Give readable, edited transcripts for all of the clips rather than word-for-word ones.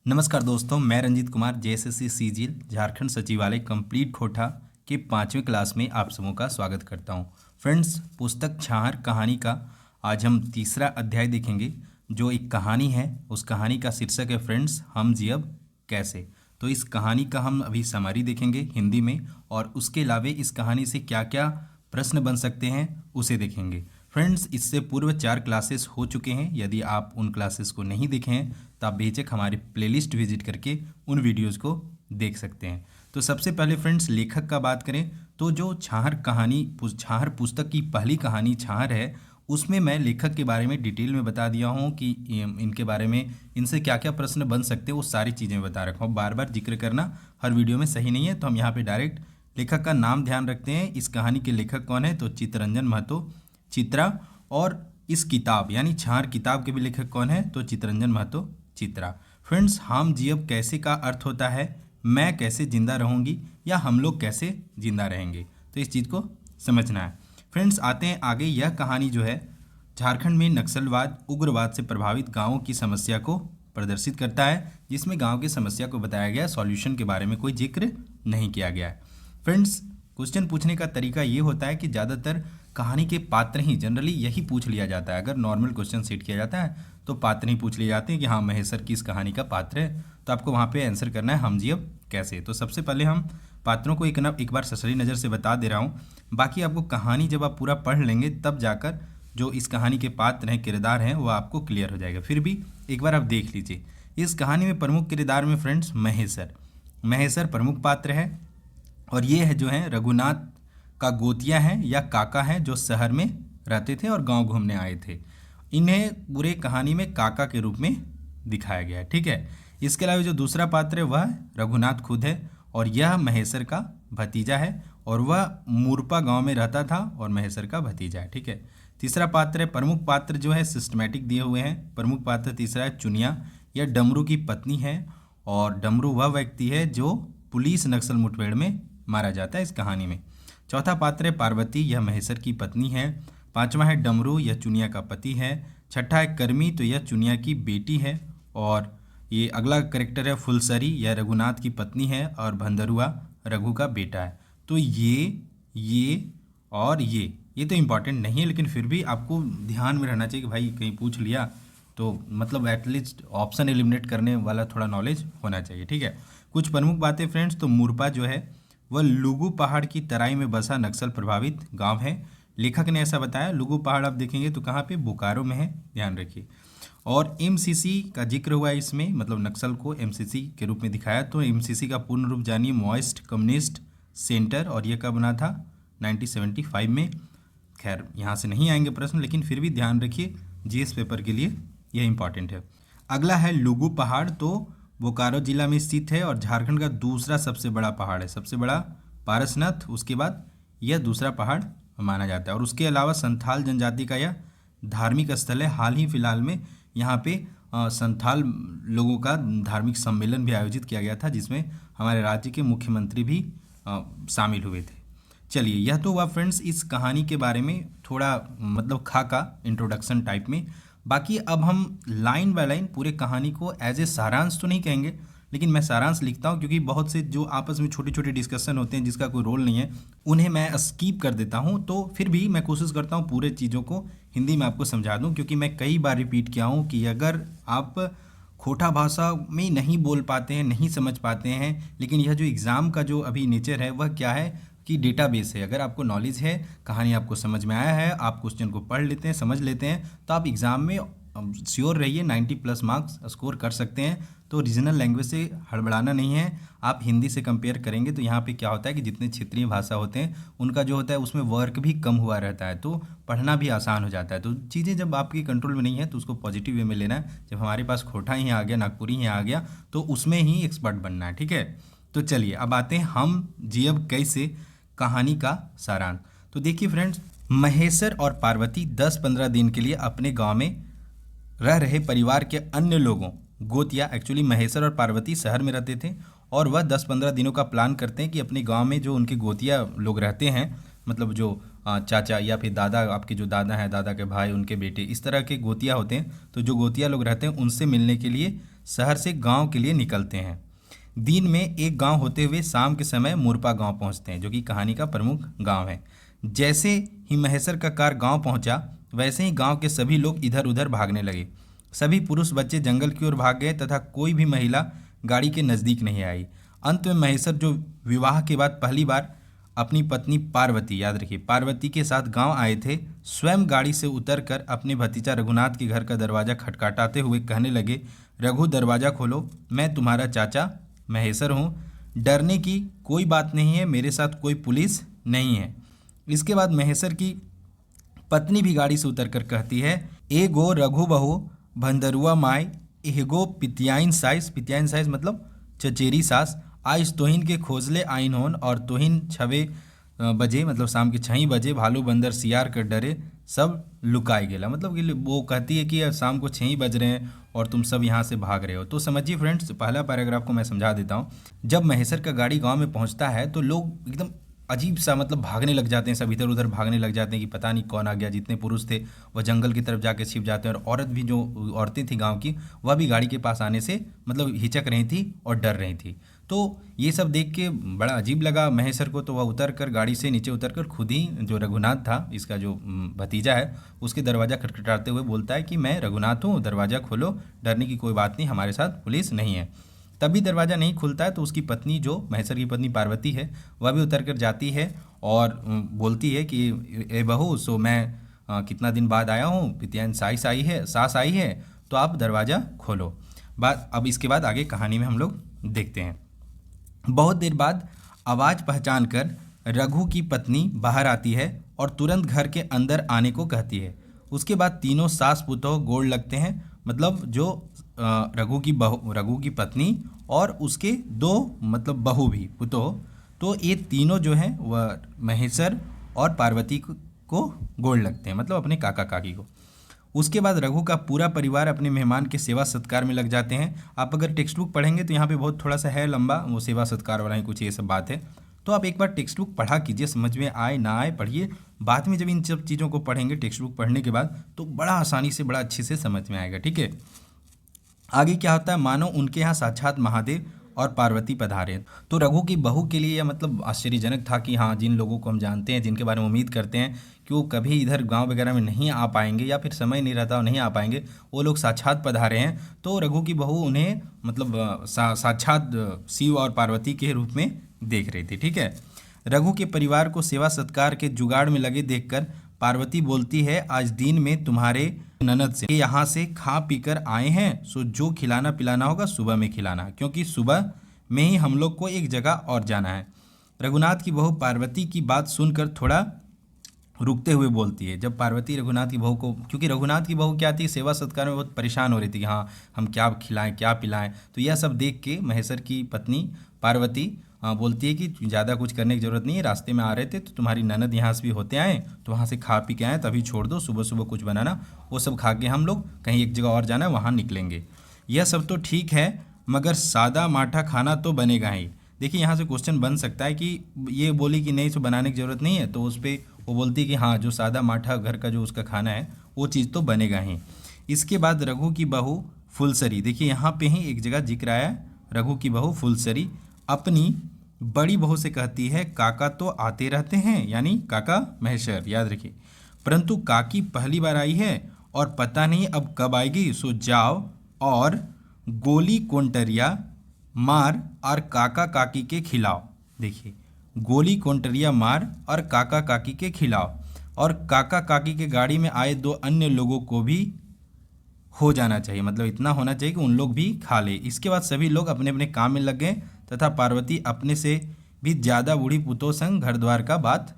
नमस्कार दोस्तों, मैं रंजीत कुमार जेएसएससी सीजीएल झारखंड सचिवालय कंप्लीट खोटा के 5वीं क्लास में आप सबों का स्वागत करता हूं। फ्रेंड्स, पुस्तक छाहर कहानी का आज हम तीसरा अध्याय देखेंगे। जो एक कहानी है, उस कहानी का शीर्षक है फ्रेंड्स, हम जियब कैसे। तो इस कहानी का हम अभी समरी देखेंगे हिंदी में, और उसके अलावा इस कहानी से क्या क्या प्रश्न बन सकते हैं उसे देखेंगे। फ्रेंड्स, इससे पूर्व 4 क्लासेस हो चुके हैं। यदि आप उन क्लासेस को नहीं देखे हैं तो आप बेझिझक हमारे प्लेलिस्ट विजिट करके उन वीडियोस को देख सकते हैं। तो सबसे पहले फ्रेंड्स, लेखक का बात करें तो जो छाहर पुस्तक की पहली कहानी छाहर है, उसमें मैं लेखक के बारे में डिटेल में बता दिया हूँ कि इनके बारे में, इनसे क्या क्या प्रश्न बन सकते हैं, वो सारी चीज़ें बता रखा हूँ। बार बार जिक्र करना हर वीडियो में सही नहीं है, तो हम यहाँ पे डायरेक्ट लेखक का नाम ध्यान रखते हैं। इस कहानी के लेखक कौन है, तो चित्तरंजन महतो चित्रा। और इस किताब यानी छाहर किताब के भी लेखक कौन है, तो चित्तरंजन महतो चित्रा। फ्रेंड्स, हम जियब कैसे का अर्थ होता है मैं कैसे जिंदा रहूंगी या हम लोग कैसे जिंदा रहेंगे, तो इस चीज़ को समझना है। फ्रेंड्स, आते हैं आगे। यह कहानी जो है झारखंड में नक्सलवाद उग्रवाद से प्रभावित गांवों की समस्या को प्रदर्शित करता है, जिसमें गांव की समस्या को बताया गया, सॉल्यूशन के बारे में कोई जिक्र नहीं किया गया है। फ्रेंड्स, क्वेश्चन पूछने का तरीका ये होता है कि ज़्यादातर कहानी के पात्र ही जनरली यही पूछ लिया जाता है। अगर नॉर्मल क्वेश्चन सेट किया जाता है तो पात्र ही पूछ लिए जाते हैं कि हाँ महेश्वर की इस कहानी का पात्र है, तो आपको वहाँ पे आंसर करना है हम जियब कैसे। तो सबसे पहले हम पात्रों को एक बार ससरी नज़र से बता दे रहा हूँ। बाकी आपको कहानी जब आप पूरा पढ़ लेंगे तब जाकर जो इस कहानी के पात्र हैं, किरदार हैं, वो आपको क्लियर हो जाएगा। फिर भी एक बार आप देख लीजिए। इस कहानी में प्रमुख किरदार में फ्रेंड्स महेश्वर प्रमुख पात्र है, और ये है जो है रघुनाथ का गोतिया है या काका है, जो शहर में रहते थे और गांव घूमने आए थे। इन्हें पूरे कहानी में काका के रूप में दिखाया गया है, ठीक है। इसके अलावा जो दूसरा पात्र है वह रघुनाथ खुद है, और यह महेश्वर का भतीजा है, और वह मूरपा गांव में रहता था और महेश्वर का भतीजा है, ठीक है। तीसरा पात्र है, प्रमुख पात्र जो है सिस्टमैटिक दिए हुए हैं। प्रमुख पात्र तीसरा है चुनिया, यह डमरू की पत्नी है, और डमरू वह व्यक्ति है जो पुलिस नक्सल मुठभेड़ में मारा जाता है इस कहानी में। चौथा पात्र है पार्वती, यह महेश्वर की पत्नी है। पांचवा है डमरू, यह चुनिया का पति है। छठा है कर्मी, तो यह चुनिया की बेटी है। और ये अगला करेक्टर है फुलसरी, यह रघुनाथ की पत्नी है, और भंदरुआ रघु का बेटा है। तो ये और ये तो इम्पॉर्टेंट नहीं है, लेकिन फिर भी आपको ध्यान में रहना चाहिए कि भाई कहीं पूछ लिया तो मतलब एटलीस्ट ऑप्शन एलिमिनेट करने वाला थोड़ा नॉलेज होना चाहिए, ठीक है। कुछ प्रमुख बातें फ्रेंड्स, तो मूरपा जो है वह लुगु पहाड़ की तराई में बसा नक्सल प्रभावित गांव है। लेखक ने ऐसा बताया। लुगु पहाड़ आप देखेंगे तो कहाँ पे, बोकारो में है, ध्यान रखिए। और एमसीसी का जिक्र हुआ इसमें, मतलब नक्सल को एमसीसी के रूप में दिखाया। तो एमसीसी का पूर्ण रूप जानिए, मॉइस्ट कम्युनिस्ट सेंटर, और यह कब बना था, 1975 में। खैर यहाँ से नहीं आएंगे प्रश्न, लेकिन फिर भी ध्यान रखिए जीएस पेपर के लिए यह इंपॉर्टेंट है। अगला है लुगु पहाड़, तो बोकारो जिला में स्थित है और झारखंड का दूसरा सबसे बड़ा पहाड़ है। सबसे बड़ा पारसनाथ, उसके बाद यह दूसरा पहाड़ माना जाता है। और उसके अलावा संथाल जनजाति का यह धार्मिक स्थल है। हाल ही फिलहाल में यहाँ पे संथाल लोगों का धार्मिक सम्मेलन भी आयोजित किया गया था, जिसमें हमारे राज्य के मुख्यमंत्री भी शामिल हुए थे। चलिए, यह तो हुआ फ्रेंड्स इस कहानी के बारे में थोड़ा मतलब खाका इंट्रोडक्शन टाइप में। बाकी अब हम लाइन बाय लाइन पूरे कहानी को एज ए सारांश तो नहीं कहेंगे, लेकिन मैं सारांश लिखता हूँ, क्योंकि बहुत से जो आपस में छोटे छोटे डिस्कशन होते हैं जिसका कोई रोल नहीं है, उन्हें मैं स्कीप कर देता हूँ। तो फिर भी मैं कोशिश करता हूँ पूरे चीज़ों को हिंदी में आपको समझा दूँ, क्योंकि मैं कई बार रिपीट किया हूँ कि अगर आप खोटा भाषा में नहीं बोल पाते हैं, नहीं समझ पाते हैं, लेकिन यह जो एग्ज़ाम का जो अभी नेचर है वह क्या है कि डेटाबेस है। अगर आपको नॉलेज है, कहानी आपको समझ में आया है, आप क्वेश्चन को पढ़ लेते हैं, समझ लेते हैं, तो आप एग्ज़ाम में श्योर रहिए 90+ मार्क्स स्कोर कर सकते हैं। तो रीजनल लैंग्वेज से हड़बड़ाना नहीं है। आप हिंदी से कंपेयर करेंगे तो यहाँ पे क्या होता है कि जितने क्षेत्रीय भाषा होते हैं उनका जो होता है उसमें वर्क भी कम हुआ रहता है, तो पढ़ना भी आसान हो जाता है। तो चीज़ें जब आपके कंट्रोल में नहीं है तो उसको पॉजिटिव वे में लेना है। जब हमारे पास खोटा ही आ गया, नागपुरी ही आ गया, तो उसमें ही एक्सपर्ट बनना है, ठीक है। तो चलिए अब आते हैं हम जियब कैसे कहानी का सारांश। तो देखिए फ्रेंड्स, महेश्वर और पार्वती 10-15 दिन के लिए अपने गांव में रह रहे परिवार के अन्य लोगों, गोतिया, एक्चुअली महेश्वर और पार्वती शहर में रहते थे, और वह 10-15 दिनों का प्लान करते हैं कि अपने गांव में जो उनके गोतिया लोग रहते हैं, मतलब जो चाचा या फिर दादा, आपके जो दादा हैं, दादा के भाई, उनके बेटे, इस तरह के गोतिया होते हैं, तो जो गोतिया लोग रहते हैं उनसे मिलने के लिए शहर से गांव के लिए निकलते हैं। दिन में एक गांव होते हुए शाम के समय मुरपा गांव पहुंचते हैं, जो कि कहानी का प्रमुख गांव है। जैसे ही महेश्वर का कार गांव पहुंचा, वैसे ही गांव के सभी लोग इधर उधर भागने लगे। सभी पुरुष बच्चे जंगल की ओर भाग गए तथा कोई भी महिला गाड़ी के नज़दीक नहीं आई। अंत में महेश्वर, जो विवाह के बाद पहली बार अपनी पत्नी पार्वती, याद रखिए पार्वती के साथ गांव आए थे, स्वयं गाड़ी से उतरकर अपने भतीजा रघुनाथ के घर का दरवाज़ा खटखटाते हुए कहने लगे, रघु दरवाज़ा खोलो, मैं तुम्हारा चाचा महेश्वर हूँ। डरने की कोई बात नहीं है, मेरे साथ कोई पुलिस नहीं है। इसके बाद महेश्वर की पत्नी भी गाड़ी से उतरकर कहती है, ए गो रघु बहू भंदरुआ माई, एगो पितियाइन साइज मतलब चचेरी सास, आज तोहिन के खोजले आइन होन, और तोहिन 6 बजे मतलब शाम के 6 बजे भालू बंदर सियार कर डरे सब लुकाई गेला। मतलब कि वो कहती है कि शाम को 6 बज रहे हैं और तुम सब यहाँ से भाग रहे हो। तो समझिए फ्रेंड्स, पहला पैराग्राफ को मैं समझा देता हूँ। जब महेश्वर का गाड़ी गांव में पहुँचता है तो लोग एकदम अजीब सा मतलब भागने लग जाते हैं, सब इधर उधर भागने लग जाते हैं कि पता नहीं कौन आ गया। जितने पुरुष थे वह जंगल की तरफ जाके छिप जाते हैं, और औरत भी, जो औरतें थी गांव की, वह भी गाड़ी के पास आने से मतलब हिचक रही थी और डर रही थी। तो ये सब देख के बड़ा अजीब लगा महेश्वर को। तो वह उतर कर गाड़ी से नीचे उतर कर खुद ही, जो रघुनाथ था, इसका जो भतीजा है, उसके दरवाज़ा खटखटाते हुए बोलता है कि मैं रघुनाथ हूँ, दरवाज़ा खोलो, डरने की कोई बात नहीं, हमारे साथ पुलिस नहीं है। तभी दरवाज़ा नहीं खुलता है तो उसकी पत्नी, जो महेश्वर की पत्नी पार्वती है, वह भी उतर कर जाती है और बोलती है कि ए बहू, सो मैं कितना दिन बाद आया हूँ, पितियान सास आई है, तो आप दरवाज़ा खोलो। अब इसके बाद आगे कहानी में हम लोग देखते हैं। बहुत देर बाद आवाज़ पहचान कर रघु की पत्नी बाहर आती है और तुरंत घर के अंदर आने को कहती है। उसके बाद तीनों सास पुतोह गोड़ लगते हैं, मतलब जो रघु की पत्नी और उसके 2 मतलब बहू भी पुतोह, तो ये तीनों जो हैं वह महेश्वर और पार्वती को गोड़ लगते हैं, मतलब अपने काका काकी को। उसके बाद रघु का पूरा परिवार अपने मेहमान के सेवा सत्कार में लग जाते हैं। आप अगर टेक्स्ट बुक पढ़ेंगे तो यहाँ पे बहुत थोड़ा सा है लंबा, वो सेवा सत्कार वाला ही कुछ ये सब बात है। तो आप एक बार टेक्स्ट बुक पढ़ा कीजिए, समझ में आए ना आए पढ़िए। बाद में जब इन सब चीज़ों को पढ़ेंगे टेक्स्ट बुक पढ़ने के बाद, तो बड़ा आसानी से, बड़ा अच्छे से समझ में आएगा। ठीक है, आगे क्या होता है, मानो उनके यहाँ साक्षात महादेव और पार्वती पधारे। तो रघु की बहू के लिए यह मतलब आश्चर्यजनक था कि हाँ, जिन लोगों को हम जानते हैं, जिनके बारे में उम्मीद करते हैं कि वो कभी इधर गांव वगैरह में नहीं आ पाएंगे या फिर समय नहीं रहता और नहीं आ पाएंगे, वो लोग साक्षात पधारे हैं। तो रघु की बहू उन्हें मतलब साक्षात शिव और पार्वती के रूप में देख रही थी। ठीक है, रघु के परिवार को सेवा सत्कार के जुगाड़ में लगे देखकर पार्वती बोलती है, आज दिन में तुम्हारे ननद से यहाँ से खा पीकर आए हैं, सो जो खिलाना पिलाना होगा सुबह में खिलाना, क्योंकि सुबह में ही हम लोग को एक जगह और जाना है। रघुनाथ की बहू पार्वती की बात सुनकर थोड़ा रुकते हुए बोलती है। जब पार्वती रघुनाथ की बहू को, क्योंकि रघुनाथ की बहू क्या थी, सेवा सत्कार में बहुत परेशान हो रही थी कि हाँ हम क्या खिलाएं क्या पिलाएं, तो यह सब देख के महेश्वर की पत्नी पार्वती बोलती है कि ज़्यादा कुछ करने की ज़रूरत नहीं है, रास्ते में आ रहे थे तो तुम्हारी ननद यहाँ से भी होते आए, तो वहाँ से खा पी के आए, तभी छोड़ दो, सुबह सुबह कुछ बनाना, वो सब खा के हम लोग कहीं एक जगह और जाना है, वहाँ निकलेंगे। यह सब तो ठीक है, मगर सादा माठा खाना तो बनेगा ही। देखिए यहाँ से क्वेश्चन बन सकता है कि ये बोली कि नहीं, सो बनाने की ज़रूरत नहीं है, तो उस पर वो बोलती है कि हाँ, जो सादा माठा घर का जो उसका खाना है वो चीज़ तो बनेगा ही। इसके बाद रघु की बहू फुलसरी, देखिए यहाँ पे ही एक जगह जिक्र आया, रघु की बहू फुलसरी अपनी बड़ी बहू से कहती है, काका तो आते रहते हैं, यानी काका महेश्वर, याद रखिए, परंतु काकी पहली बार आई है और पता नहीं अब कब आएगी, सो जाओ और गोली कोंटरिया मार और काका काकी के खिलाओ। देखिए, गोली कोंटरिया मार और काका काकी के खिलाओ, और काका काकी के गाड़ी में आए 2 अन्य लोगों को भी हो जाना चाहिए, मतलब इतना होना चाहिए कि उन लोग भी खा ले। इसके बाद सभी लोग अपने अपने काम में लग गए तथा पार्वती अपने से भी ज़्यादा बूढ़ी पुतों संग घर द्वार का बात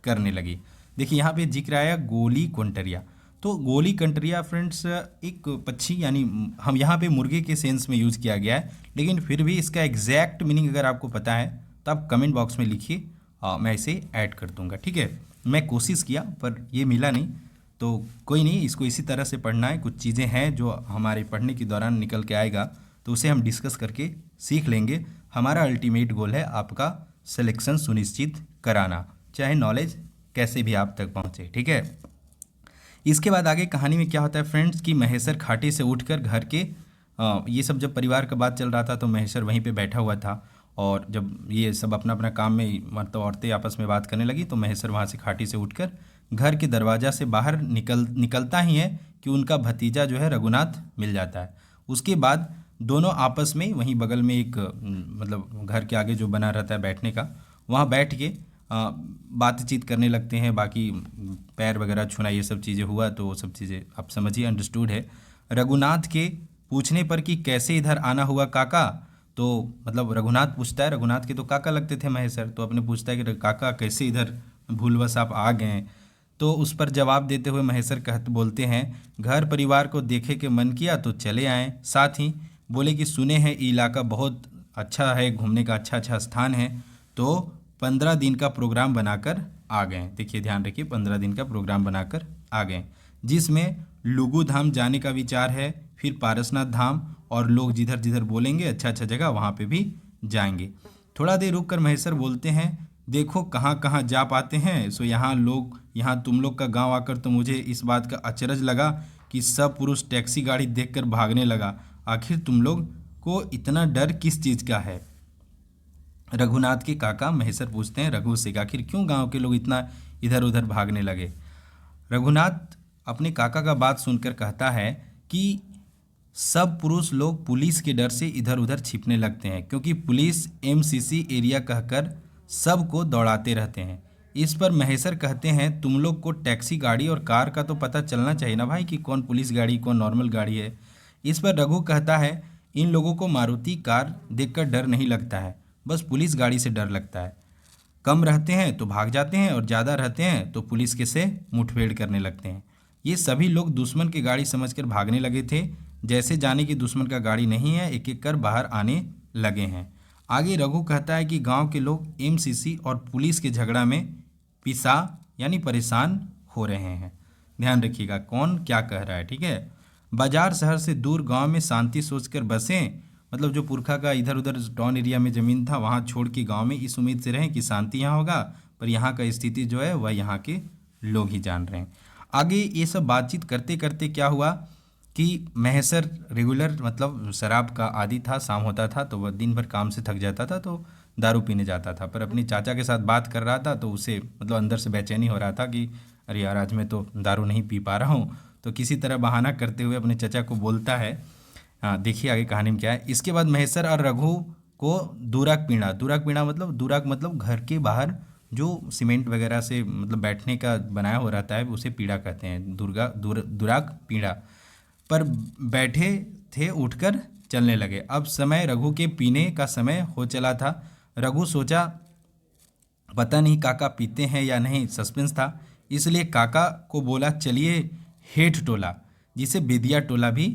करने लगी। देखिए यहाँ पे जिक्र आया गोली कोंटरिया, तो गोली कंटरिया फ्रेंड्स एक पक्षी, यानी हम यहाँ पे मुर्गे के सेंस में यूज़ किया गया है, लेकिन फिर भी इसका एग्जैक्ट मीनिंग अगर आपको पता है तो आप कमेंट बॉक्स में लिखिए, मैं इसे ऐड कर दूँगा। ठीक है, मैं कोशिश किया पर ये मिला नहीं, तो कोई नहीं, इसको इसी तरह से पढ़ना है। कुछ चीज़ें हैं जो हमारे पढ़ने के दौरान निकल के आएगा, तो उसे हम डिस्कस करके सीख लेंगे। हमारा अल्टीमेट गोल है आपका सिलेक्शन सुनिश्चित कराना, चाहे नॉलेज कैसे भी आप तक पहुँचे। ठीक है, इसके बाद आगे कहानी में क्या होता है फ्रेंड्स कि महेश्वर खाटे से उठकर घर के ये सब जब परिवार का बात चल रहा था तो महेश्वर वहीं पे बैठा हुआ था, और जब ये सब अपना अपना काम में मतलब औरतें आपस में बात करने लगी तो महेश्वर वहाँ से खाटी से उठकर घर के दरवाज़ा से बाहर निकलता ही है कि उनका भतीजा जो है रघुनाथ मिल जाता है। उसके बाद दोनों आपस में वहीं बगल में एक मतलब घर के आगे जो बना रहता है बैठने का, वहाँ बैठ के बातचीत करने लगते हैं। बाकी पैर वगैरह छूना ये सब चीज़ें हुआ तो वो सब चीज़ें आप समझिए अंडरस्टूड है। रघुनाथ के पूछने पर कि कैसे इधर आना हुआ काका, तो मतलब रघुनाथ पूछता है, रघुनाथ के तो काका लगते थे महेश्वर, तो अपने पूछता है कि काका कैसे इधर भूलवश आप आ गए। तो उस पर जवाब देते हुए महेश्वर बोलते हैं, घर परिवार को देखे के मन किया तो चले आए। साथ ही बोले कि सुने हैं ये इलाका बहुत अच्छा है, घूमने का अच्छा अच्छा स्थान है, तो 15 दिन का प्रोग्राम बनाकर आ गए। देखिए ध्यान रखिए, 15 दिन का प्रोग्राम बनाकर आ गए, जिसमें लुगु धाम जाने का विचार है, फिर पारसनाथ धाम, और लोग जिधर जिधर बोलेंगे अच्छा अच्छा जगह वहाँ पे भी जाएंगे। थोड़ा देर रुक कर महेश्वर बोलते हैं, देखो कहाँ कहाँ जा पाते हैं। सो यहाँ तुम लोग का गांव आकर तो मुझे इस बात का अचरज लगा कि सब पुरुष टैक्सी गाड़ी देखकर भागने लगा। आखिर तुम लोग को इतना डर किस चीज़ का है? रघुनाथ के काका महेश्वर पूछते हैं रघु से, आखिर क्यों गांव के लोग इतना इधर उधर भागने लगे? रघुनाथ अपने काका का बात सुनकर कहता है कि सब पुरुष लोग पुलिस के डर से इधर उधर छिपने लगते हैं, क्योंकि पुलिस एमसीसी एरिया कहकर सबको दौड़ाते रहते हैं। इस पर महेश्वर कहते हैं, तुम लोग को टैक्सी गाड़ी और कार का तो पता चलना चाहिए ना भाई कि कौन पुलिस गाड़ी कौन नॉर्मल गाड़ी है। इस पर रघु कहता है, इन लोगों को मारुति कार देखकर डर नहीं लगता है, बस पुलिस गाड़ी से डर लगता है। कम रहते हैं तो भाग जाते हैं और ज़्यादा रहते हैं तो पुलिस के से मुठभेड़ करने लगते हैं। ये सभी लोग दुश्मन की गाड़ी समझकर भागने लगे थे। जैसे जाने की दुश्मन का गाड़ी नहीं है, एक एक कर बाहर आने लगे हैं। आगे रघु कहता है कि गांव के लोग एमसीसी और पुलिस के झगड़ा में पिसा यानी परेशान हो रहे हैं। ध्यान रखिएगा कौन क्या कह रहा है, ठीक है। बाजार शहर से दूर गांव में शांति सोचकर बसें, मतलब जो पुरखा का इधर उधर टाउन एरिया में ज़मीन था वहाँ छोड़ के गांव में इस उम्मीद से रहें कि शांति यहाँ होगा, पर यहाँ का स्थिति जो है वह यहाँ के लोग ही जान रहे हैं। आगे ये सब बातचीत करते करते क्या हुआ कि महेश्वर रेगुलर मतलब शराब का आदी था, शाम होता था तो वह दिन भर काम से थक जाता था तो दारू पीने जाता था, पर अपनी चाचा के साथ बात कर रहा था तो उसे मतलब अंदर से बेचैनी हो रहा था कि अरे यार आज मैं तो दारू नहीं पी पा रहा हूँ। तो किसी तरह बहाना करते हुए अपने चाचा को बोलता है। हाँ देखिए आगे कहानी में क्या है। इसके बाद महेश्वर और रघु को दूराक पीड़ा मतलब घर के बाहर जो सीमेंट वगैरह से मतलब बैठने का बनाया हो रहता है उसे पीड़ा कहते हैं, दूराक पीड़ा पर बैठे थे, उठकर चलने लगे। अब समय रघु के पीने का समय हो चला था। रघु सोचा पता नहीं काका पीते हैं या नहीं, सस्पेंस था, इसलिए काका को बोला चलिए हेठ टोला, जिसे बेदिया टोला भी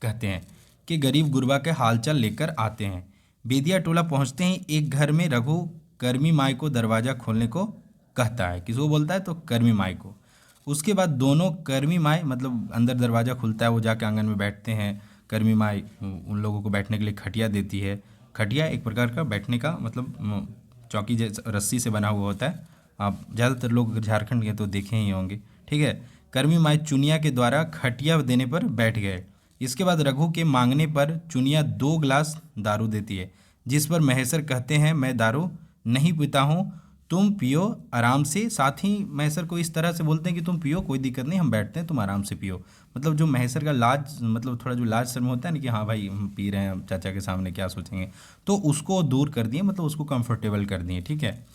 कहते हैं, कि गरीब गुरबा के हालचाल लेकर आते हैं। बेदिया टोला पहुंचते ही एक घर में रघु कर्मी माई को दरवाज़ा खोलने को कहता है। किसको बोलता है? तो कर्मी माई को। उसके बाद दोनों कर्मी माई मतलब अंदर दरवाज़ा खुलता है, वो जाके आंगन में बैठते हैं। कर्मी माई उन लोगों को बैठने के लिए खटिया देती है। खटिया एक प्रकार का बैठने का मतलब चौकी जैसा रस्सी से बना हुआ होता है। आप ज़्यादातर लोग झारखंड के तो देखे ही होंगे, ठीक है। कर्मी माई चुनिया के द्वारा खटिया देने पर बैठ गए। इसके बाद रघु के मांगने पर चुनिया 2 गिलास दारू देती है, जिस पर महेश्वर कहते हैं मैं दारू नहीं पीता हूँ, तुम पियो आराम से। साथ ही महेश्वर को इस तरह से बोलते हैं कि तुम पियो, कोई दिक्कत नहीं, हम बैठते हैं, तुम आराम से पियो। मतलब जो महेश्वर का लाज मतलब थोड़ा जो लाज शर्म होता है ना कि हाँ भाई हम पी रहे हैं, चाचा के सामने क्या सोचेंगे, तो उसको दूर कर दिए, मतलब उसको कंफर्टेबल कर दिए, ठीक है।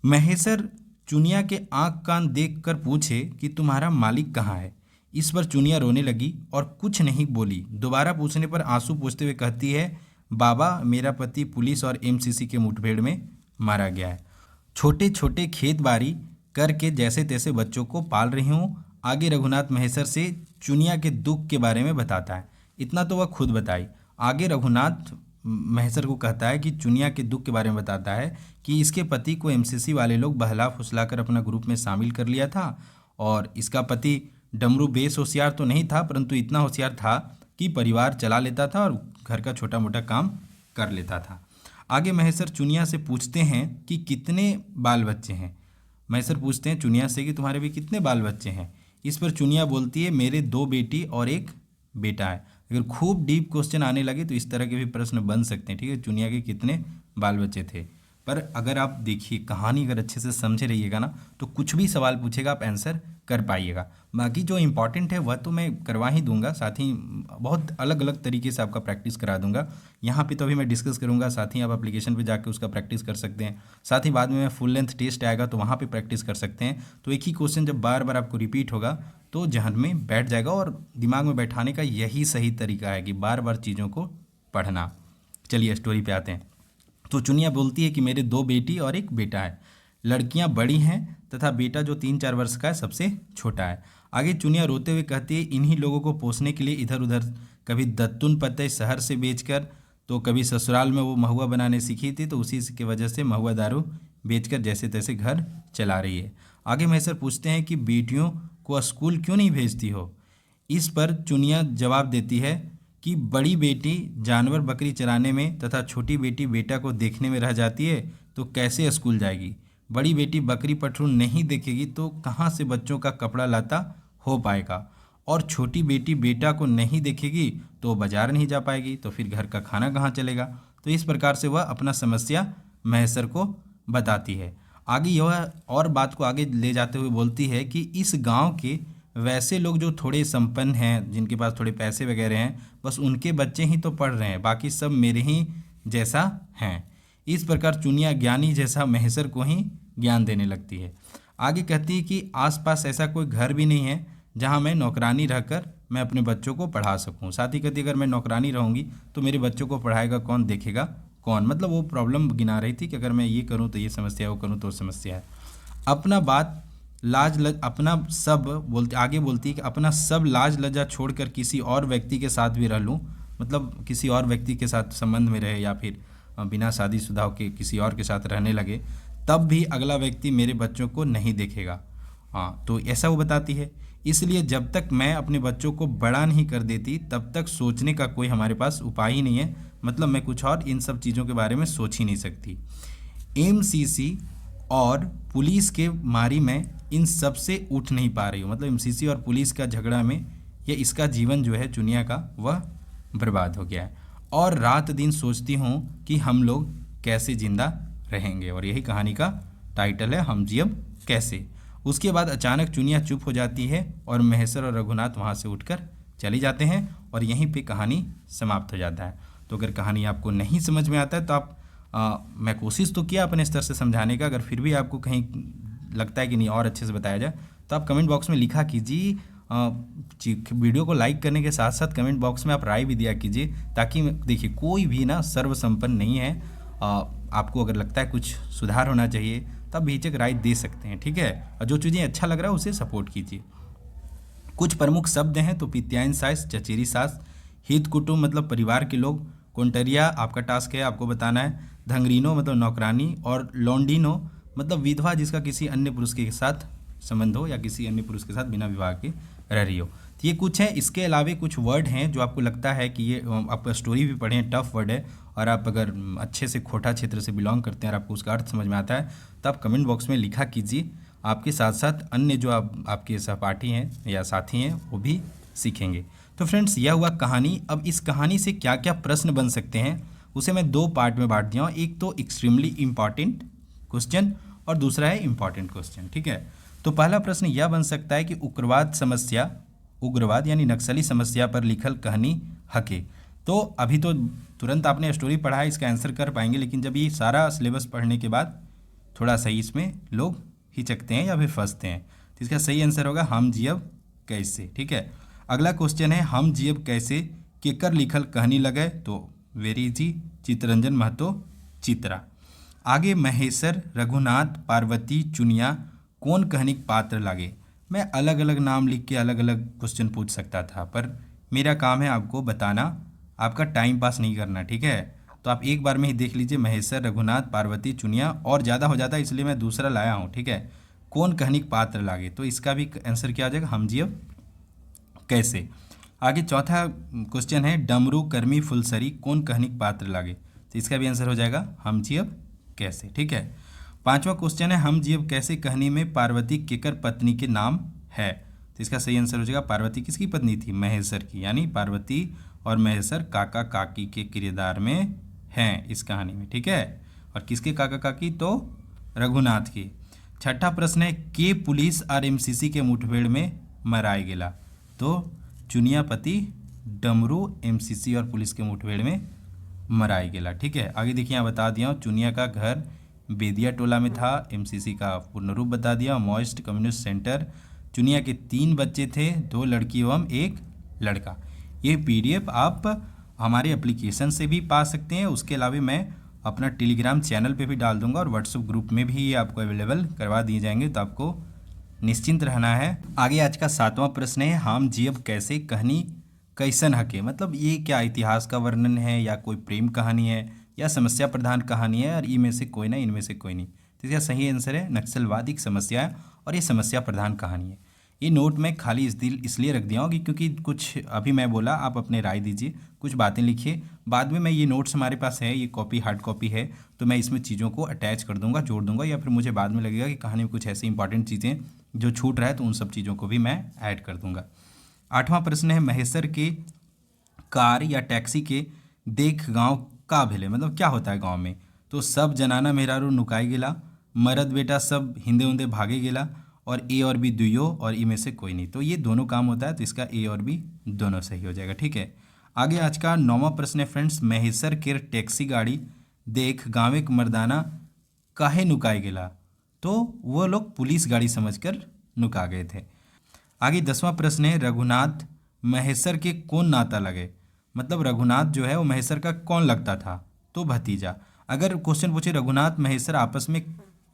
महेश्वर चुनिया के आंख कान देख कर पूछे कि तुम्हारा मालिक कहाँ है। इस पर चुनिया रोने लगी और कुछ नहीं बोली। दोबारा पूछने पर आंसू पोंछते हुए कहती है, बाबा मेरा पति पुलिस और एमसीसी के मुठभेड़ में मारा गया है। छोटे छोटे खेत बाड़ी करके जैसे तैसे बच्चों को पाल रही हूँ। आगे रघुनाथ महेश्वर से चुनिया के दुख के बारे में बताता है। इतना तो वह खुद बताई। आगे रघुनाथ महेश्वर को कहता है कि चुनिया के दुख के बारे में बताता है कि इसके पति को एमसीसी वाले लोग बहला फुसलाकर अपना ग्रुप में शामिल कर लिया था, और इसका पति डमरू बेस होशियार तो नहीं था, परंतु इतना होशियार था कि परिवार चला लेता था और घर का छोटा मोटा काम कर लेता था। आगे महेश्वर चुनिया से पूछते हैं कि कितने बाल बच्चे हैं। महेश्वर पूछते हैं चुनिया से कि तुम्हारे भी कितने बाल बच्चे हैं। इस पर चुनिया बोलती है मेरे 2 बेटी और 1 बेटा है। अगर खूब डीप क्वेश्चन आने लगे तो इस तरह के भी प्रश्न बन सकते हैं, ठीक है। चुनिया के कितने बाल बच्चे थे। पर अगर आप देखिए कहानी अगर अच्छे से समझे रहिएगा ना तो कुछ भी सवाल पूछेगा आप आंसर कर पाइएगा। बाकी जो इम्पोर्टेंट है वह तो मैं करवा ही दूंगा, साथ ही बहुत अलग अलग तरीके से आपका प्रैक्टिस करा दूंगा। यहाँ पे तो अभी मैं डिस्कस करूंगा, साथ ही आप एप्लीकेशन पे जाके उसका प्रैक्टिस कर सकते हैं। साथ ही बाद में फुल लेंथ टेस्ट आएगा तो वहाँ पे प्रैक्टिस कर सकते हैं। तो एक ही क्वेश्चन जब बार बार आपको रिपीट होगा तो जहन में बैठ जाएगा, और दिमाग में बैठाने का यही सही तरीका है कि बार बार चीज़ों को पढ़ना। चलिए स्टोरी पे आते हैं। तो चुनिया बोलती है कि मेरे 2 बेटी और 1 बेटा है। लड़कियां बड़ी हैं तथा बेटा जो 3-4 वर्ष का है सबसे छोटा है। आगे चुनिया रोते हुए कहती है इन्हीं लोगों को पोसने के लिए इधर उधर कभी दत्तुन पत्ते शहर से बेचकर, तो कभी ससुराल में वो महुआ बनाने सीखी थी तो उसी की वजह से महुआ दारू बेचकर जैसे तैसे घर चला रही है। आगे महेश्वर पूछते हैं कि बेटियों को स्कूल क्यों नहीं भेजती हो। इस पर चुनिया जवाब देती है कि बड़ी बेटी जानवर बकरी चराने में तथा छोटी बेटी बेटा को देखने में रह जाती है तो कैसे स्कूल जाएगी। बड़ी बेटी बकरी पठरूल नहीं देखेगी तो कहाँ से बच्चों का कपड़ा लाता हो पाएगा, और छोटी बेटी बेटा को नहीं देखेगी तो बाजार नहीं जा पाएगी तो फिर घर का खाना कहाँ चलेगा। तो इस प्रकार से वह अपना समस्या महेश्वर को बताती है। आगे यह और बात को आगे ले जाते हुए बोलती है कि इस गांव के वैसे लोग जो थोड़े संपन्न हैं, जिनके पास थोड़े पैसे वगैरह हैं, बस उनके बच्चे ही तो पढ़ रहे हैं, बाकी सब मेरे ही जैसा हैं। इस प्रकार चुनिया ज्ञानी जैसा महेश्वर को ही ज्ञान देने लगती है। आगे कहती है कि आसपास ऐसा कोई घर भी नहीं है जहां मैं नौकरानी रहकर मैं अपने बच्चों को पढ़ा सकूं। साथ ही कहती है अगर मैं नौकरानी रहूंगी तो मेरे बच्चों को पढ़ाएगा कौन, देखेगा कौन। मतलब वो प्रॉब्लम गिना रही थी कि अगर मैं ये करूँ तो ये समस्या है, वो करूँ तो समस्या है। अपना बात अपना सब बोलती आगे बोलती है कि अपना सब लाज लज्जा छोड़कर किसी और व्यक्ति के साथ भी रह लूँ, मतलब किसी और व्यक्ति के साथ संबंध में रहे या फिर बिना शादीशुदा के किसी और के साथ रहने लगे, तब भी अगला व्यक्ति मेरे बच्चों को नहीं देखेगा। हाँ, तो ऐसा वो बताती है। इसलिए जब तक मैं अपने बच्चों को बड़ा नहीं कर देती तब तक सोचने का कोई हमारे पास उपाय ही नहीं है। मतलब मैं कुछ और इन सब चीज़ों के बारे में सोच ही नहीं सकती। एमसीसी और पुलिस के मारी में इन सब से उठ नहीं पा रही हूँ। मतलब एमसीसी और पुलिस का झगड़ा में या इसका जीवन जो है चुनिया का वह बर्बाद हो गया है, और रात दिन सोचती हूँ कि हम लोग कैसे जिंदा रहेंगे। और यही कहानी का टाइटल है, हम जी अब कैसे। उसके बाद अचानक चुनिया चुप हो जाती है और महेश्वर और रघुनाथ वहाँ से उठकर चले जाते हैं और यहीं पे कहानी समाप्त हो जाता है। तो अगर कहानी आपको नहीं समझ में आता है तो आप मैं कोशिश तो किया अपने स्तर से समझाने का, अगर फिर भी आपको कहीं लगता है कि नहीं और अच्छे से बताया जाए तो आप कमेंट बॉक्स में लिखा कीजिए। वीडियो को लाइक करने के साथ साथ कमेंट बॉक्स में आप राय भी दिया कीजिए, ताकि देखिए कोई भी ना सर्वसंपन्न नहीं है। आपको अगर लगता है कुछ सुधार होना चाहिए तब बेझिझक राय दे सकते हैं, ठीक है। और जो चीज़ें अच्छा लग रहा है उसे सपोर्ट कीजिए। कुछ प्रमुख शब्द हैं तो पित्यायन सास, चचेरी सास, हित कुटुंब मतलब परिवार के लोग, कोंटरिया आपका टास्क है, आपको बताना है, धंगरीनो मतलब नौकरानी, और लौंडिनो मतलब विधवा जिसका किसी अन्य पुरुष के साथ संबंध हो या किसी अन्य पुरुष के साथ बिना विवाह के रह रही हो। तो ये कुछ है। इसके अलावा कुछ वर्ड हैं जो आपको लगता है कि ये आप स्टोरी भी पढ़ें, टफ वर्ड है, और आप अगर अच्छे से खोटा क्षेत्र से बिलोंग करते हैं और आपको उसका अर्थ समझ में आता है तो आप कमेंट बॉक्स में लिखा कीजिए। आपके साथ साथ अन्य जो आपके सहपाठी हैं या साथी हैं वो भी सीखेंगे। तो फ्रेंड्स यह हुआ कहानी। अब इस कहानी से क्या क्या प्रश्न बन सकते हैं उसे मैं 2 पार्ट में बांट दिया हूँ। एक तो एक्सट्रीमली इम्पॉर्टेंट क्वेश्चन और दूसरा है इम्पॉर्टेंट क्वेश्चन, ठीक है। तो पहला प्रश्न यह बन सकता है कि उग्रवाद यानी नक्सली समस्या पर लिखल कहानी हके। तो अभी तो तुरंत आपने स्टोरी पढ़ा है, इसका आंसर कर पाएंगे, लेकिन जब ये सारा सिलेबस पढ़ने के बाद थोड़ा सही इसमें लोग हिचकते हैं या फिर फंसते हैं। तो इसका सही आंसर होगा हम जियब कैसे, ठीक है। अगला क्वेश्चन है हम जियब कैसे केकर लिखल कहानी लगे, तो वेरी इजी, चित्तरंजन महतो चित्रा। आगे महेश्वर, रघुनाथ, पार्वती, चुनिया कौन कहानिक पात्र लागे। मैं अलग अलग नाम लिख के अलग अलग क्वेश्चन पूछ सकता था, पर मेरा काम है आपको बताना, आपका टाइम पास नहीं करना, ठीक है। तो आप एक बार में ही देख लीजिए महेश्वर, रघुनाथ, पार्वती, चुनिया, और ज़्यादा हो जाता है इसलिए मैं दूसरा लाया हूँ, ठीक है। कौन कहानिक पात्र लागे, तो इसका भी आंसर क्या आ जाएगा, हम जियब कैसे। आगे चौथा क्वेश्चन है डमरू, कर्मी, फुलसरी कौन कहानिक पात्र लागे, तो इसका भी आंसर हो जाएगा हम जियब कैसे, ठीक है। पांचवा क्वेश्चन है हम जियब कैसे कहानी में पार्वती केकर पत्नी के नाम है, तो इसका सही आंसर हो जाएगा पार्वती किसकी पत्नी थी, महेश्वर की, यानी पार्वती और महेसर काका काकी के किरदार में हैं इस कहानी में, ठीक है। और किसके काका काकी? तो रघुनाथ के। छठा प्रश्न है, के पुलिस और एमसीसी के मुठभेड़ में मराए गेला? तो चुनियापति डमरू एमसीसी और पुलिस के मुठभेड़ में मराए गेला, ठीक है। आगे देखिए यहाँ बता दिया हूँ, चुनिया का घर बेदिया टोला में था, एमसीसी का पूर्ण रूप बता दिया, मॉइस्ट कम्युनिस्ट सेंटर। चुनिया के 3 बच्चे थे, 2 लड़की एवं 1 लड़का। ये पीडीएफ आप हमारे एप्लीकेशन से भी पा सकते हैं, उसके अलावा मैं अपना टेलीग्राम चैनल पे भी डाल दूंगा और व्हाट्सएप ग्रुप में भी ये आपको अवेलेबल करवा दिए जाएंगे, तो आपको निश्चिंत रहना है। आगे आज का 7वां प्रश्न है, हम जियब कैसे कहनी कैसन हके? मतलब ये क्या इतिहास का वर्णन है या कोई प्रेम कहानी है या समस्या प्रधान कहानी है, और इनमें से कोई ना, इनमें से कोई नहीं। तो इसका सही आंसर है नक्सलवादी की समस्या है और ये समस्या प्रधान कहानी है। ये नोट में खाली इसलिए रख दिया हूँ कि क्योंकि कुछ अभी मैं बोला, आप अपने राय दीजिए, कुछ बातें लिखिए, बाद में मैं ये नोट्स हमारे पास है, ये कॉपी हार्ड कॉपी है, तो मैं इसमें चीज़ों को अटैच कर दूंगा, जोड़ दूंगा, या फिर मुझे बाद में लगेगा कि कहानी में कुछ ऐसी इंपॉर्टेंट चीज़ें जो छूट रहा है तो उन सब चीज़ों को भी मैं ऐड कर दूंगा। 8वां प्रश्न है, महेसर के कार या टैक्सी के देख गांव का भेले? मतलब क्या होता है गांव में? तो सब जनाना मेहरारू नुकाई गेला, मरद बेटा सब हिंदे उंदे भागे गेला, और ए और बी दुइयो, और ई में से कोई नहीं। तो ये दोनों काम होता है, तो इसका ए और बी दोनों सही हो जाएगा, ठीक है। आगे आज का 9वां प्रश्न है फ्रेंड्स, महेसर के टैक्सी गाड़ी देख गाँव के मर्दाना काहे नुकाई गेला? तो वो लोग पुलिस गाड़ी समझकर नुका गए थे। आगे 10वां प्रश्न है, रघुनाथ महेसर के कौन नाता लगे? मतलब रघुनाथ जो है वो महेसर का कौन लगता था? तो भतीजा। अगर क्वेश्चन पूछे रघुनाथ महेसर आपस में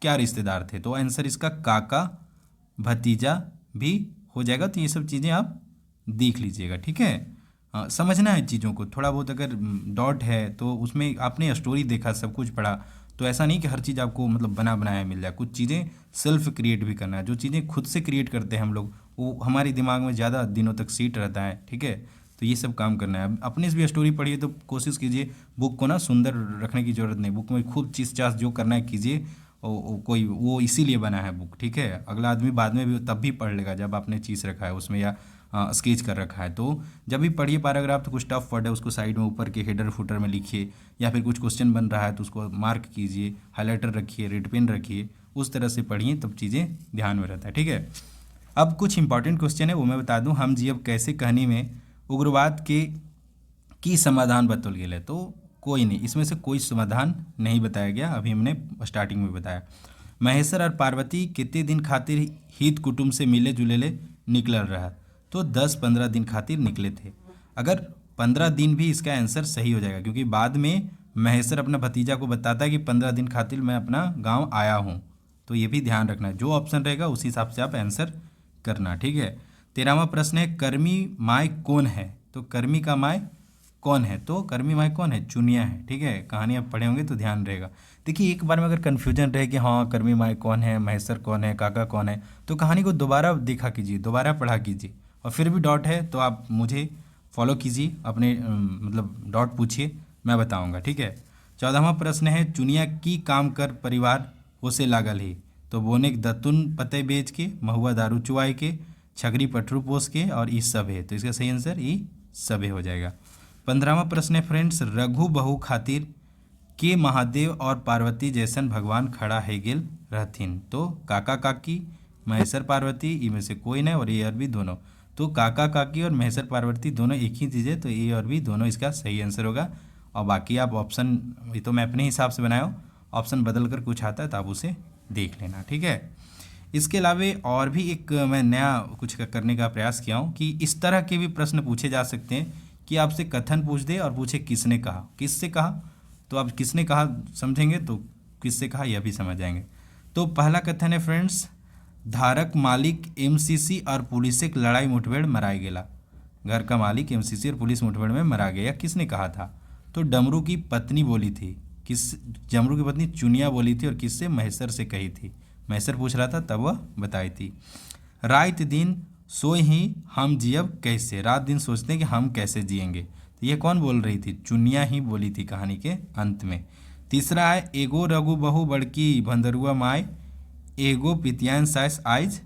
क्या रिश्तेदार थे, तो आंसर इसका काका भतीजा भी हो जाएगा। तो ये सब चीज़ें आप देख लीजिएगा, ठीक है। समझना है चीज़ों को थोड़ा बहुत, अगर डॉट है तो उसमें आपने स्टोरी देखा, सब कुछ पढ़ा, तो ऐसा नहीं कि हर चीज़ आपको मतलब बना बनाया मिल जाए, कुछ चीज़ें सेल्फ क्रिएट भी करना है। जो चीज़ें खुद से क्रिएट करते हैं हम लोग, वो हमारे दिमाग में ज़्यादा दिनों तक सीट रहता है, ठीक है। तो ये सब काम करना है। अपने से भी स्टोरी पढ़िए तो कोशिश कीजिए बुक को ना सुंदर रखने की ज़रूरत नहीं, बुक में खूब चीस चास जो करना है कीजिए, कोई वो इसीलिए बना है बुक, ठीक है। अगला आदमी बाद में भी तब भी पढ़ लेगा जब आपने चीज़ रखा है उसमें या स्केच कर रखा है। तो जब भी पढ़िए पैराग्राफ तो कुछ टफ वर्ड है उसको साइड में ऊपर के हेडर फुटर में लिखिए, या फिर कुछ क्वेश्चन बन रहा है तो उसको मार्क कीजिए, हाईलाइटर रखिए, रेड पेन रखिए, उस तरह से पढ़िए, तब चीज़ें ध्यान में रहता है, ठीक है। अब कुछ इंपॉर्टेंट क्वेश्चन है वो मैं बता दूं, हम जियब कैसे कहानी में उग्रवाद के की समाधान बतौल गेले? तो कोई नहीं, इसमें से कोई समाधान नहीं बताया गया, अभी हमने स्टार्टिंग में बताया। महेसर और पार्वती कितने दिन खातिर हित कुटुंब से मिले जुलेले निकल रहा? तो 10-15 दिन खातिर निकले थे। अगर 15 दिन भी इसका आंसर सही हो जाएगा, क्योंकि बाद में महेसर अपना भतीजा को बताता है कि 15 दिन खातिर मैं अपना गांव आया हूं। तो ये भी ध्यान रखना है, जो ऑप्शन रहेगा उसी हिसाब से आप आंसर करना, ठीक है। 13वां प्रश्न है, कर्मी माय कौन है? तो कर्मी का माय कौन है? तो कर्मी माय कौन है? चुनिया है, ठीक है। कहानी आप पढ़े होंगे तो ध्यान रहेगा। देखिए एक बार में अगर कन्फ्यूजन रहे कि हाँ कर्मी माय कौन है, महेसर कौन है, काका कौन है, तो कहानी को दोबारा देखा कीजिए, दोबारा पढ़ा कीजिए, और फिर भी डॉट है तो आप मुझे फॉलो कीजिए, अपने मतलब डॉट पूछिए, मैं बताऊंगा, ठीक है। 14वां प्रश्न है, चुनिया की काम कर परिवार उसे लागल है? तो बोने दतुन पते बेच के, महुआ दारू चुआए के, छगरी पटरू पोस के, और ई सब है। तो इसका सही आंसर ई सब हो जाएगा। 15वां प्रश्न है फ्रेंड्स, रघु बहू खातिर के महादेव और पार्वती जैसन भगवान खड़ा है गेल रहथिन? तो काका काकी, महेसर पार्वती, ई में से कोई नहीं, और ए और बी दोनों। तो काका काकी और महेसर पार्वती दोनों एक ही चीज़ है, तो ए और बी दोनों इसका सही आंसर होगा। और बाकी आप ऑप्शन, ये तो मैं अपने हिसाब से बनाया हूँ, ऑप्शन बदल कर कुछ आता है तो आप उसे देख लेना, ठीक है। इसके अलावा और भी एक मैं नया कुछ करने का प्रयास किया हूँ कि इस तरह के भी प्रश्न पूछे जा सकते हैं कि आपसे कथन पूछ दे और पूछे किसने कहा, किससे कहा, तो आप किसने कहा समझेंगे तो किससे कहा यह भी समझ जाएंगे। तो पहला कथन है फ्रेंड्स, धारक मालिक एमसीसी और पुलिस एक लड़ाई मुठभेड़ मराया गेला। घर का मालिक एमसीसी और पुलिस मुठभेड़ में मरा गया, किसने कहा था? तो डमरू की पत्नी बोली थी। किस? डमरू की पत्नी चुनिया बोली थी, और किससे? महेसर से कही थी। महेसर पूछ रहा था तब वह बताई थी। रात दिन सोई ही हम जियब कैसे? रात दिन सोचते हैं कि हम कैसे जिएंगे। तो ये कौन बोल रही थी? चुनिया ही बोली थी कहानी के अंत में। तीसरा है, एगो रघु बहू बड़की भंदरुआ माय, एगो पितियान साइस आइज,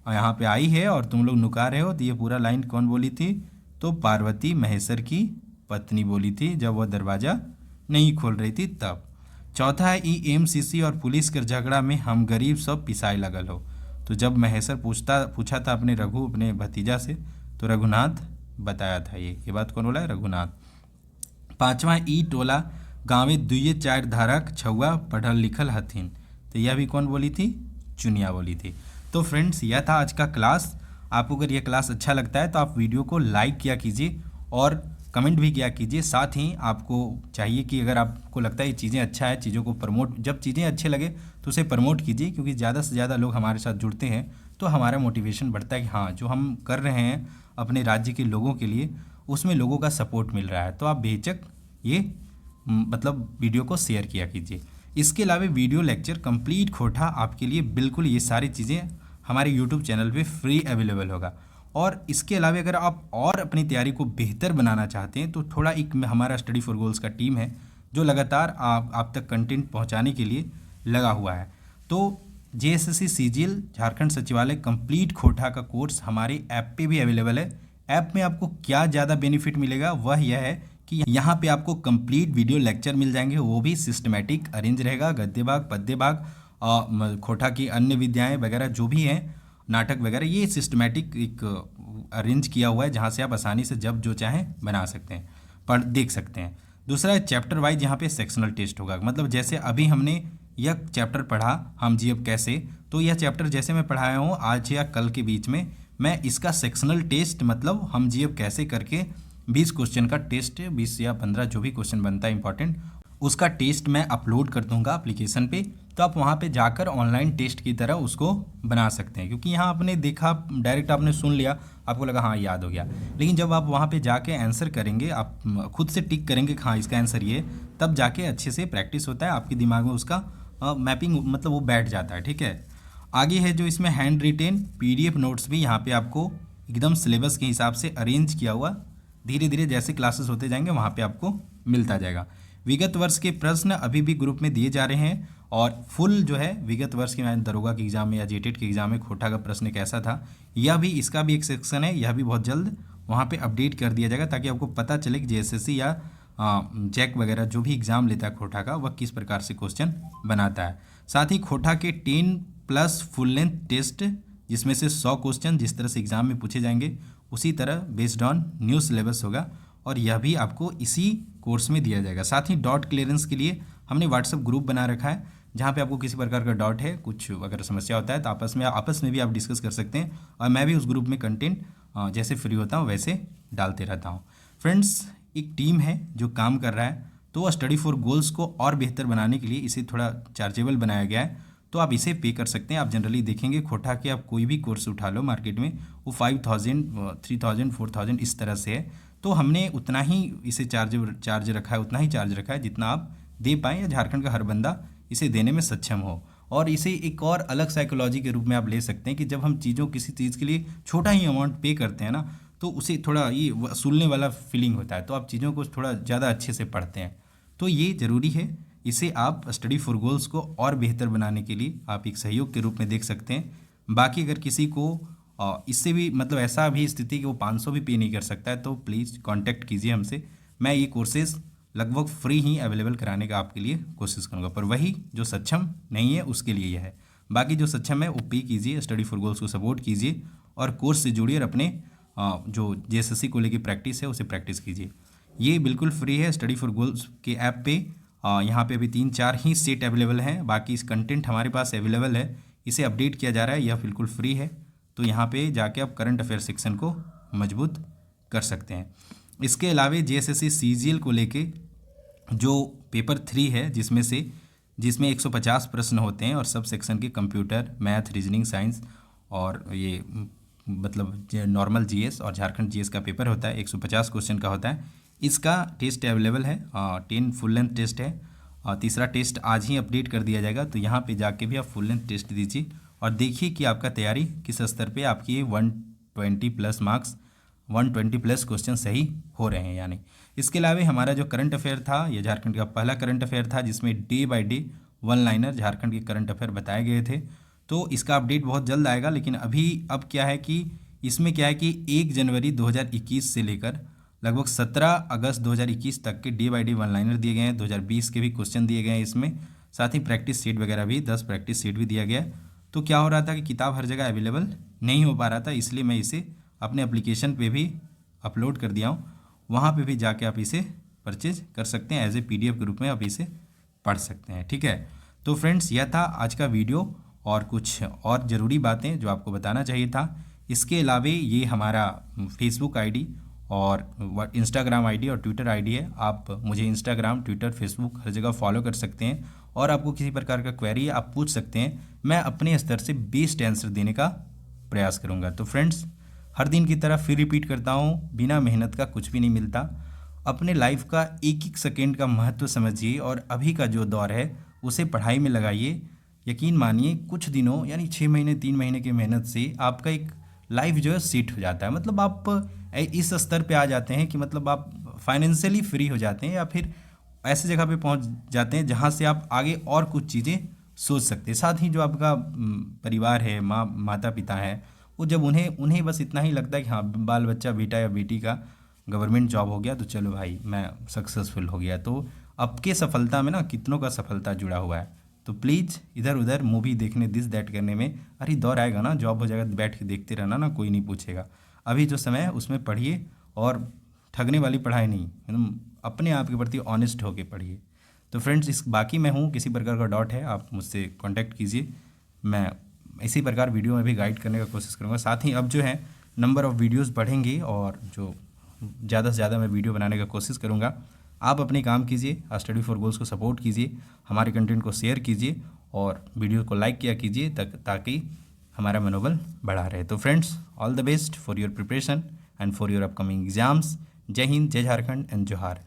और यहाँ पे आई है और तुम लोग नुका रहे हो। तो ये पूरा लाइन कौन बोली थी? तो पार्वती महेश्वर की पत्नी बोली थी जब वह दरवाज़ा नहीं खोल रही थी तब। चौथा है EMCC और पुलिस के झगड़ा में हम गरीब सब पिसाई लगल हो। तो जब महेश्वर पूछा था अपने अपने भतीजा से, तो रघुनाथ बताया था। ये बात कौन बोला है? रघुनाथ। पांचवा टोला गाँवे दुइये चार धारक छुआ पढ़ल लिखल हथिन। तो यह भी कौन बोली थी? चुनिया बोली थी। तो फ्रेंड्स, यह था आज का क्लास। आपको अगर यह क्लास अच्छा लगता है तो आप वीडियो को लाइक किया कीजिए और कमेंट भी किया कीजिए। साथ ही आपको चाहिए कि अगर आपको लगता है ये चीज़ें अच्छा है, चीज़ों को प्रमोट, जब चीज़ें अच्छे लगे तो उसे प्रमोट कीजिए, क्योंकि ज़्यादा से ज़्यादा लोग हमारे साथ जुड़ते हैं तो हमारा मोटिवेशन बढ़ता है कि हाँ, जो हम कर रहे हैं अपने राज्य के लोगों के लिए, उसमें लोगों का सपोर्ट मिल रहा है। तो आप बेझिझक ये मतलब वीडियो को शेयर किया कीजिए। इसके अलावा वीडियो लेक्चर कंप्लीट खोटा आपके लिए बिल्कुल ये सारी चीज़ें हमारे यूट्यूब चैनल पे फ्री अवेलेबल होगा। और इसके अलावा अगर आप और अपनी तैयारी को बेहतर बनाना चाहते हैं तो थोड़ा एक हमारा स्टडी फॉर गोल्स का टीम है जो लगातार आप तक कंटेंट पहुंचाने के लिए लगा हुआ है। तो JSSC CGL झारखंड सचिवालय कंप्लीट खोटा का कोर्स हमारे ऐप पे भी अवेलेबल है। ऐप में आपको क्या ज़्यादा बेनिफिट मिलेगा वह यह है कि यहाँ पे आपको कंप्लीट वीडियो लेक्चर मिल जाएंगे, वो भी सिस्टमेटिक अरेंज रहेगा। गद्य भाग, पद्य भाग, खोटा की अन्य विद्याएं वगैरह जो भी हैं, नाटक वगैरह, ये सिस्टमेटिक एक अरेंज किया हुआ है जहाँ से आप आसानी से जब जो चाहें बना सकते हैं, पढ़ देख सकते हैं। दूसरा है चैप्टर वाइज, यहाँ पे सेक्शनल टेस्ट होगा। मतलब जैसे अभी हमने यह चैप्टर पढ़ा हम जी अब कैसे, तो यह चैप्टर जैसे मैं पढ़ाया हूँ आज या कल के बीच में, मैं इसका सेक्शनल टेस्ट मतलब हम जी अब कैसे करके 20 क्वेश्चन का टेस्ट, 20 या 15 जो भी क्वेश्चन बनता है इंपॉर्टेंट, उसका टेस्ट मैं अपलोड कर दूंगा एप्लीकेशन पे। तो आप वहाँ पे जाकर ऑनलाइन टेस्ट की तरह उसको बना सकते हैं, क्योंकि यहाँ आपने देखा, डायरेक्ट आपने सुन लिया, आपको लगा हाँ याद हो गया, लेकिन जब आप वहाँ पे जाके आंसर करेंगे, आप खुद से टिक करेंगे कि हाँ इसका आंसर ये, तब जाके अच्छे से प्रैक्टिस होता है, आपके दिमाग में उसका मैपिंग मतलब वो बैठ जाता है। ठीक है। आगे है जो इसमें हैंड रिटेन PDF नोट्स भी यहाँ पे आपको एकदम सिलेबस के हिसाब से अरेंज किया हुआ, धीरे धीरे जैसे क्लासेस होते जाएंगे वहाँ पे आपको मिलता जाएगा। विगत वर्ष के प्रश्न अभी भी ग्रुप में दिए जा रहे हैं, और फुल जो है विगत वर्ष के दरोगा के एग्जाम में या JTET के एग्जाम में खोटा का प्रश्न कैसा था, यह भी, इसका भी एक सेक्शन है, यह भी बहुत जल्द वहाँ पे अपडेट कर दिया जाएगा, ताकि आपको पता चले कि JSSC या जैक वगैरह जो भी एग्ज़ाम लेता है खोटा का, वह किस प्रकार से क्वेश्चन बनाता है। साथ ही खोटा के 10+ फुल लेंथ टेस्ट, जिसमें से 100 क्वेश्चन जिस तरह से एग्ज़ाम में पूछे जाएंगे उसी तरह बेस्ड ऑन न्यू सिलेबस होगा, और यह भी आपको इसी कोर्स में दिया जाएगा। साथ ही डॉट क्लियरेंस के लिए हमने व्हाट्सएप ग्रुप बना रखा है, जहाँ पे आपको किसी प्रकार का डाउट है, कुछ अगर समस्या होता है तो आपस में भी आप डिस्कस कर सकते हैं, और मैं भी उस ग्रुप में कंटेंट जैसे फ्री होता हूँ वैसे डालते रहता हूँ। फ्रेंड्स, एक टीम है जो काम कर रहा है, तो स्टडी फॉर गोल्स को और बेहतर बनाने के लिए इसे थोड़ा चार्जेबल बनाया गया है, तो आप इसे पे कर सकते हैं। आप जनरली देखेंगे खोटा के आप कोई भी कोर्स उठा लो मार्केट में, वो 5000, 3000, 4000 इस तरह से है, तो हमने उतना ही इसे चार्ज रखा है, उतना ही चार्ज रखा है जितना आप दे पाएँ या झारखंड का हर बंदा इसे देने में सक्षम हो। और इसे एक और अलग साइकोलॉजी के रूप में आप ले सकते हैं कि जब हम किसी चीज़ के लिए छोटा ही अमाउंट पे करते हैं ना, तो उसे थोड़ा ये वसूलने वाला फीलिंग होता है, तो आप चीज़ों को थोड़ा ज़्यादा अच्छे से पढ़ते हैं। तो ये ज़रूरी है, इसे आप स्टडी फॉर गोल्स को और बेहतर बनाने के लिए आप एक सहयोग के रूप में देख सकते हैं। बाकी अगर किसी को इससे भी मतलब ऐसा भी स्थिति कि वो 500 भी पे नहीं कर सकता है, तो प्लीज़ कांटेक्ट कीजिए हमसे। मैं ये कोर्सेज़ लगभग फ्री ही अवेलेबल कराने का आपके लिए कोशिश करूँगा, पर वही जो सक्षम नहीं है उसके लिए यह है। बाकी जो सक्षम है वो पे कीजिए, स्टडी फॉर गोल्स को सपोर्ट कीजिए और कोर्स से जुड़िए, और अपने जो JSSC को लेकर प्रैक्टिस है उसे प्रैक्टिस कीजिए। ये बिल्कुल फ्री है स्टडी फॉर गोल्स के ऐप पे। यहाँ पे अभी 3-4 ही सेट अवेलेबल हैं, बाकी इस कंटेंट हमारे पास अवेलेबल है, इसे अपडेट किया जा रहा है, यह बिल्कुल फ्री है। तो यहाँ पे जाके आप करंट अफेयर सेक्शन को मजबूत कर सकते हैं। इसके अलावा JSSC CGL को लेके जो पेपर 3 है, जिसमें 150 प्रश्न होते हैं, और सब सेक्शन के कंप्यूटर, मैथ, रीजनिंग, साइंस और ये मतलब नॉर्मल GS और झारखंड GS का पेपर होता है, 150 क्वेश्चन का होता है। इसका टेस्ट अवेलेबल है, 10 फुल लेंथ टेस्ट है, और तीसरा टेस्ट आज ही अपडेट कर दिया जाएगा, तो यहाँ पे जाके भी आप फुल लेंथ टेस्ट दीजिए और देखिए कि आपका तैयारी किस स्तर पे आपकी 120+ मार्क्स, 120+ क्वेश्चन सही हो रहे हैं यानी। इसके अलावा हमारा जो करंट अफेयर था, यह झारखंड का पहला करंट अफेयर था, जिसमें day by day 1 liner Jharkhand के करंट अफेयर बताए गए थे। तो इसका अपडेट बहुत जल्द आएगा, लेकिन अब क्या है कि इसमें क्या है कि 1 जनवरी 2021 से लेकर लगभग 17 अगस्त 2021 तक के day by day one liner दिए गए हैं। 2020 के भी क्वेश्चन दिए गए हैं इसमें, साथ ही प्रैक्टिस सीट वगैरह भी 10 प्रैक्टिस सीट भी दिया गया है। तो क्या हो रहा था कि किताब हर जगह अवेलेबल नहीं हो पा रहा था, इसलिए मैं इसे अपने एप्लीकेशन पे भी अपलोड कर दिया हूँ। वहाँ पे भी जाके आप इसे परचेज कर सकते हैं, एज ए PDF के रूप में आप इसे पढ़ सकते हैं। ठीक है, तो फ्रेंड्स यह था आज का वीडियो, और कुछ और ज़रूरी बातें जो आपको बताना चाहिए था। इसके अलावा ये हमारा फेसबुक आईडी और इंस्टाग्राम आईडी और ट्विटर आईडी है। आप मुझे इंस्टाग्राम, ट्विटर, फेसबुक हर जगह फॉलो कर सकते हैं, और आपको किसी प्रकार का क्वेरी है आप पूछ सकते हैं। मैं अपने स्तर से बेस्ट आंसर देने का प्रयास करूँगा। तो फ्रेंड्स, हर दिन की तरह फिर रिपीट करता हूँ, बिना मेहनत का कुछ भी नहीं मिलता। अपने लाइफ का एक एक सेकेंड का महत्व समझिए, और अभी का जो दौर है उसे पढ़ाई में लगाइए। यकीन मानिए कुछ दिनों यानी 6 महीने 3 महीने की मेहनत से आपका एक लाइफ जो है सेट हो जाता है। मतलब आप इस स्तर पे आ जाते हैं कि मतलब आप फाइनेंशियली फ्री हो जाते हैं, या फिर ऐसे जगह पे पहुंच जाते हैं जहां से आप आगे और कुछ चीज़ें सोच सकते हैं। साथ ही जो आपका परिवार है, माता पिता है, वो जब उन्हें बस इतना ही लगता है कि हाँ बाल बच्चा, बेटा या बेटी का गवर्नमेंट जॉब हो गया तो चलो भाई मैं सक्सेसफुल हो गया। तो आपके सफलता में ना कितनों का सफलता जुड़ा हुआ है। तो प्लीज़ इधर उधर मूवी देखने, दिस दैट करने में, अरे दौर आएगा ना, जॉब हो जाएगा, बैठ के देखते रहना ना, कोई नहीं पूछेगा। अभी जो समय है उसमें पढ़िए, और ठगने वाली पढ़ाई नहीं, एकदम अपने आप के प्रति ऑनेस्ट होके पढ़िए। तो फ्रेंड्स, इस बाकी मैं हूँ, किसी प्रकार का डाउट है आप मुझसे कांटेक्ट कीजिए। मैं इसी प्रकार वीडियो में भी गाइड करने का कोशिश करूँगा। साथ ही अब जो है नंबर ऑफ़ वीडियोज़ बढ़ेंगे, और जो ज़्यादा से ज़्यादा मैं वीडियो बनाने का कोशिश करूँगा। आप अपने काम कीजिए, स्टडी फॉर गोल्स को सपोर्ट कीजिए, हमारे कंटेंट को शेयर कीजिए, और वीडियो को लाइक किया कीजिए ताकि हमारा मनोबल बढ़ा रहे। तो friends, all the best for your preparation and for your upcoming exams. जय हिंद, जय झारखंड एंड जोहार।